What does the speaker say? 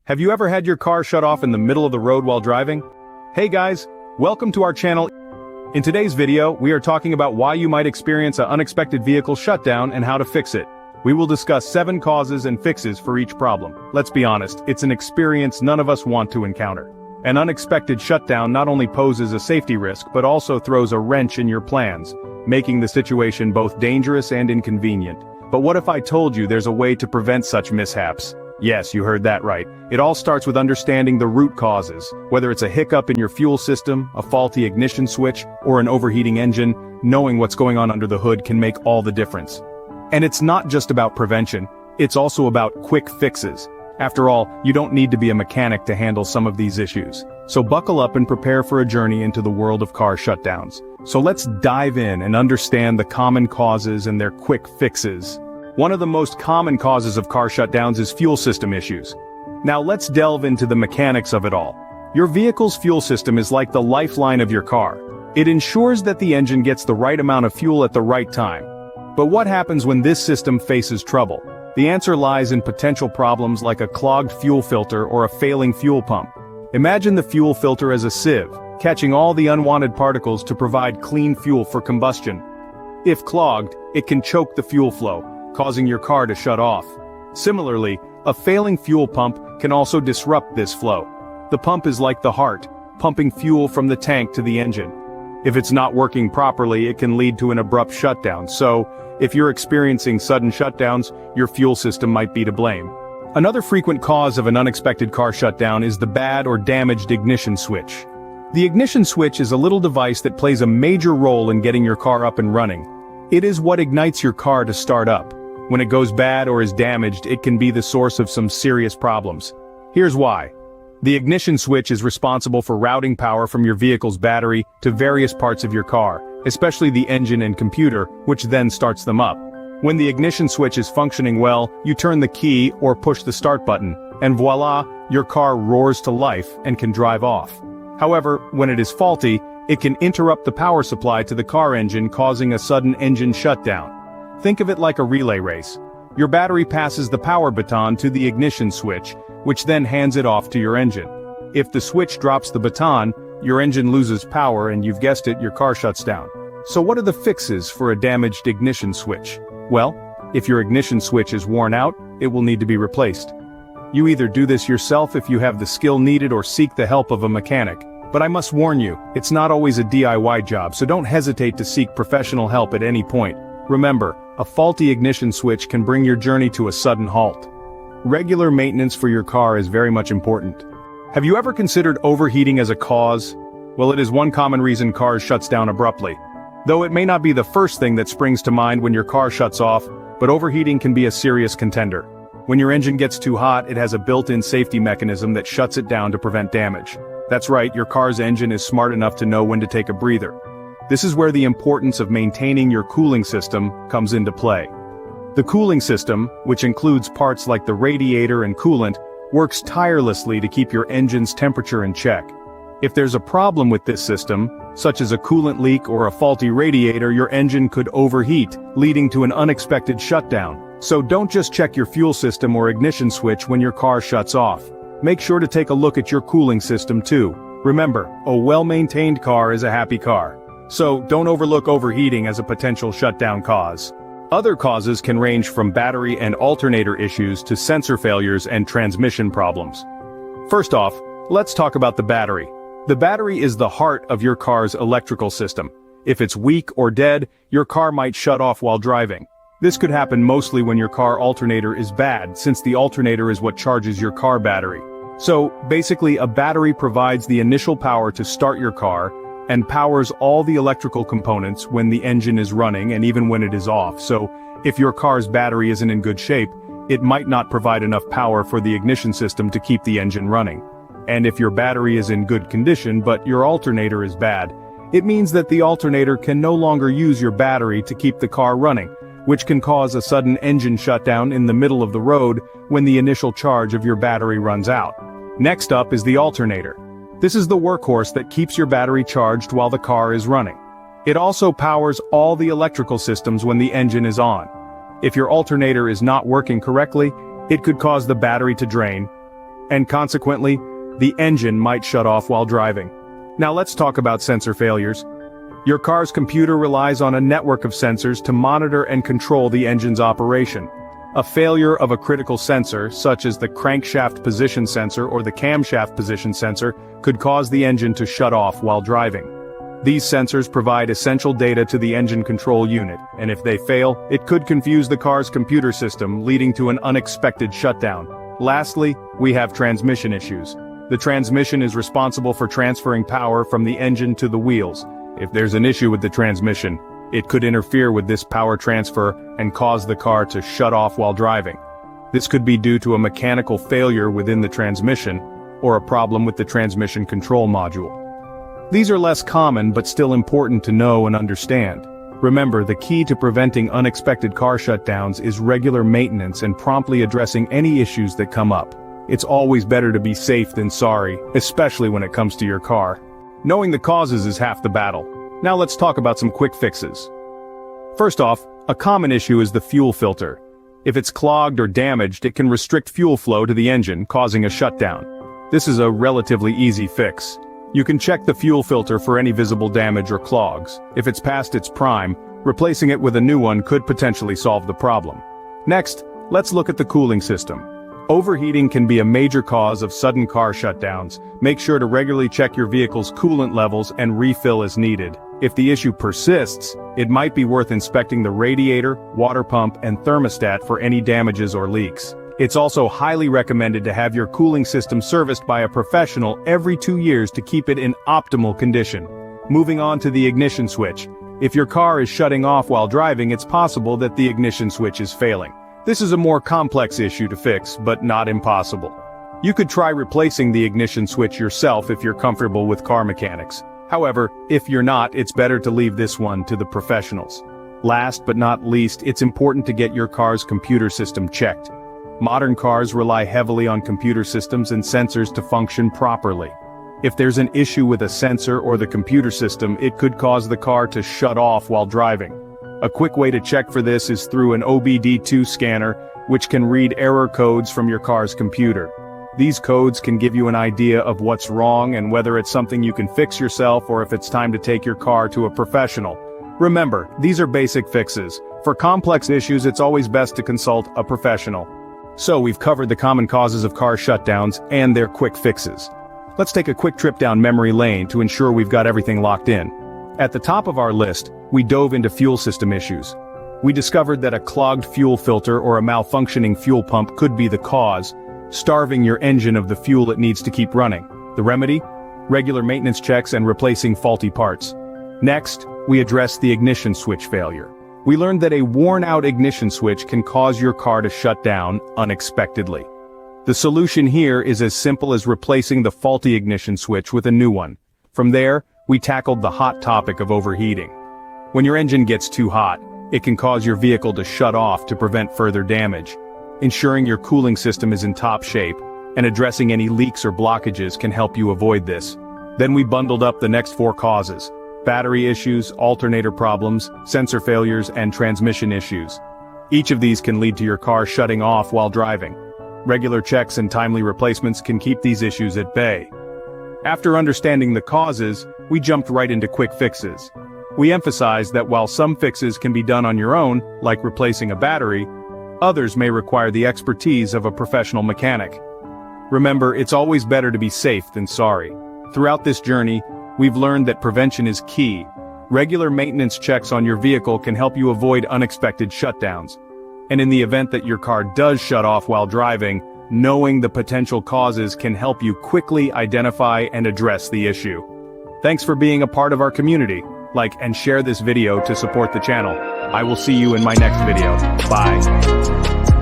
Have you ever had your car shut off in the middle of the road while driving? Hey guys, welcome to our channel. In today's video, we are talking about why you might experience an unexpected vehicle shutdown and how to fix it. We will discuss 7 causes and fixes for each problem. Let's be honest, it's an experience none of us want to encounter. An unexpected shutdown not only poses a safety risk but also throws a wrench in your plans, making the situation both dangerous and inconvenient. But what if I told you there's a way to prevent such mishaps? Yes, you heard that right. It all starts with understanding the root causes. Whether it's a hiccup in your fuel system, a faulty ignition switch, or an overheating engine, knowing what's going on under the hood can make all the difference. And it's not just about prevention, it's also about quick fixes. After all, you don't need to be a mechanic to handle some of these issues. So buckle up and prepare for a journey into the world of car shutdowns. So let's dive in and understand the common causes and their quick fixes. One of the most common causes of car shutdowns is fuel system issues. Now let's delve into the mechanics of it all. Your vehicle's fuel system is like the lifeline of your car. It ensures that the engine gets the right amount of fuel at the right time. But what happens when this system faces trouble? The answer lies in potential problems like a clogged fuel filter or a failing fuel pump. Imagine the fuel filter as a sieve, catching all the unwanted particles to provide clean fuel for combustion. If clogged, it can choke the fuel flow, causing your car to shut off. Similarly, a failing fuel pump can also disrupt this flow. The pump is like the heart, pumping fuel from the tank to the engine. If it's not working properly, it can lead to an abrupt shutdown. So, if you're experiencing sudden shutdowns, your fuel system might be to blame. Another frequent cause of an unexpected car shutdown is the bad or damaged ignition switch. The ignition switch is a little device that plays a major role in getting your car up and running. It is what ignites your car to start up. When it goes bad or is damaged, it can be the source of some serious problems. Here's why. The ignition switch is responsible for routing power from your vehicle's battery to various parts of your car, especially the engine and computer, which then starts them up. When the ignition switch is functioning well, you turn the key or push the start button, and voila, your car roars to life and can drive off. However, when it is faulty, it can interrupt the power supply to the car engine, causing a sudden engine shutdown. Think of it like a relay race. Your battery passes the power baton to the ignition switch, which then hands it off to your engine. If the switch drops the baton, your engine loses power and you've guessed it, your car shuts down. So what are the fixes for a damaged ignition switch? Well, if your ignition switch is worn out, it will need to be replaced. You either do this yourself if you have the skill needed or seek the help of a mechanic. But I must warn you, it's not always a DIY job, so don't hesitate to seek professional help at any point. Remember, a faulty ignition switch can bring your journey to a sudden halt. Regular maintenance for your car is very much important. Have you ever considered overheating as a cause? Well, it is one common reason cars shuts down abruptly. Though it may not be the first thing that springs to mind when your car shuts off, but overheating can be a serious contender. When your engine gets too hot, it has a built-in safety mechanism that shuts it down to prevent damage. That's right, your car's engine is smart enough to know when to take a breather. This is where the importance of maintaining your cooling system comes into play. The cooling system, which includes parts like the radiator and coolant, works tirelessly to keep your engine's temperature in check. If there's a problem with this system, such as a coolant leak or a faulty radiator, your engine could overheat, leading to an unexpected shutdown. So don't just check your fuel system or ignition switch when your car shuts off. Make sure to take a look at your cooling system too. Remember, a well-maintained car is a happy car. So don't overlook overheating as a potential shutdown cause. Other causes can range from battery and alternator issues to sensor failures and transmission problems. First off, let's talk about the battery. The battery is the heart of your car's electrical system. If it's weak or dead, your car might shut off while driving. This could happen mostly when your car alternator is bad, since the alternator is what charges your car battery. So, basically, a battery provides the initial power to start your car, and powers all the electrical components when the engine is running and even when it is off. So, if your car's battery isn't in good shape, it might not provide enough power for the ignition system to keep the engine running. And if your battery is in good condition but your alternator is bad, it means that the alternator can no longer use your battery to keep the car running, which can cause a sudden engine shutdown in the middle of the road when the initial charge of your battery runs out. Next up is the alternator. This is the workhorse that keeps your battery charged while the car is running. It also powers all the electrical systems when the engine is on. If your alternator is not working correctly, it could cause the battery to drain, and consequently, the engine might shut off while driving. Now let's talk about sensor failures. Your car's computer relies on a network of sensors to monitor and control the engine's operation. A failure of a critical sensor, such as the crankshaft position sensor or the camshaft position sensor, could cause the engine to shut off while driving. These sensors provide essential data to the engine control unit, and if they fail, it could confuse the car's computer system, leading to an unexpected shutdown. Lastly, we have transmission issues. The transmission is responsible for transferring power from the engine to the wheels. If there's an issue with the transmission, it could interfere with this power transfer and cause the car to shut off while driving. This could be due to a mechanical failure within the transmission, or a problem with the transmission control module. These are less common but still important to know and understand. Remember, the key to preventing unexpected car shutdowns is regular maintenance and promptly addressing any issues that come up. It's always better to be safe than sorry, especially when it comes to your car. Knowing the causes is half the battle. Now let's talk about some quick fixes. First off, a common issue is the fuel filter. If it's clogged or damaged, it can restrict fuel flow to the engine, causing a shutdown. This is a relatively easy fix. You can check the fuel filter for any visible damage or clogs. If it's past its prime, replacing it with a new one could potentially solve the problem. Next, let's look at the cooling system. Overheating can be a major cause of sudden car shutdowns. Make sure to regularly check your vehicle's coolant levels and refill as needed. If the issue persists, it might be worth inspecting the radiator, water pump, and thermostat for any damages or leaks. It's also highly recommended to have your cooling system serviced by a professional every 2 years to keep it in optimal condition. Moving on to the ignition switch. If your car is shutting off while driving, it's possible that the ignition switch is failing. This is a more complex issue to fix, but not impossible. You could try replacing the ignition switch yourself if you're comfortable with car mechanics. However, if you're not, it's better to leave this one to the professionals. Last but not least, it's important to get your car's computer system checked. Modern cars rely heavily on computer systems and sensors to function properly. If there's an issue with a sensor or the computer system, it could cause the car to shut off while driving. A quick way to check for this is through an OBD2 scanner, which can read error codes from your car's computer. These codes can give you an idea of what's wrong and whether it's something you can fix yourself or if it's time to take your car to a professional. Remember, these are basic fixes. For complex issues, it's always best to consult a professional. So we've covered the common causes of car shutdowns and their quick fixes. Let's take a quick trip down memory lane to ensure we've got everything locked in. At the top of our list, we dove into fuel system issues. We discovered that a clogged fuel filter or a malfunctioning fuel pump could be the cause, starving your engine of the fuel it needs to keep running. The remedy? Regular maintenance checks and replacing faulty parts. Next, we addressed the ignition switch failure. We learned that a worn-out ignition switch can cause your car to shut down unexpectedly. The solution here is as simple as replacing the faulty ignition switch with a new one. From there, we tackled the hot topic of overheating. When your engine gets too hot, it can cause your vehicle to shut off to prevent further damage. Ensuring your cooling system is in top shape, and addressing any leaks or blockages can help you avoid this. Then we bundled up the next 4 causes: battery issues, alternator problems, sensor failures, and transmission issues. Each of these can lead to your car shutting off while driving. Regular checks and timely replacements can keep these issues at bay. After understanding the causes, we jumped right into quick fixes. We emphasized that while some fixes can be done on your own, like replacing a battery, others may require the expertise of a professional mechanic. Remember, it's always better to be safe than sorry. Throughout this journey, we've learned that prevention is key. Regular maintenance checks on your vehicle can help you avoid unexpected shutdowns. And in the event that your car does shut off while driving, knowing the potential causes can help you quickly identify and address the issue. Thanks for being a part of our community. Like and share this video to support the channel. I will see you in my next video. Bye.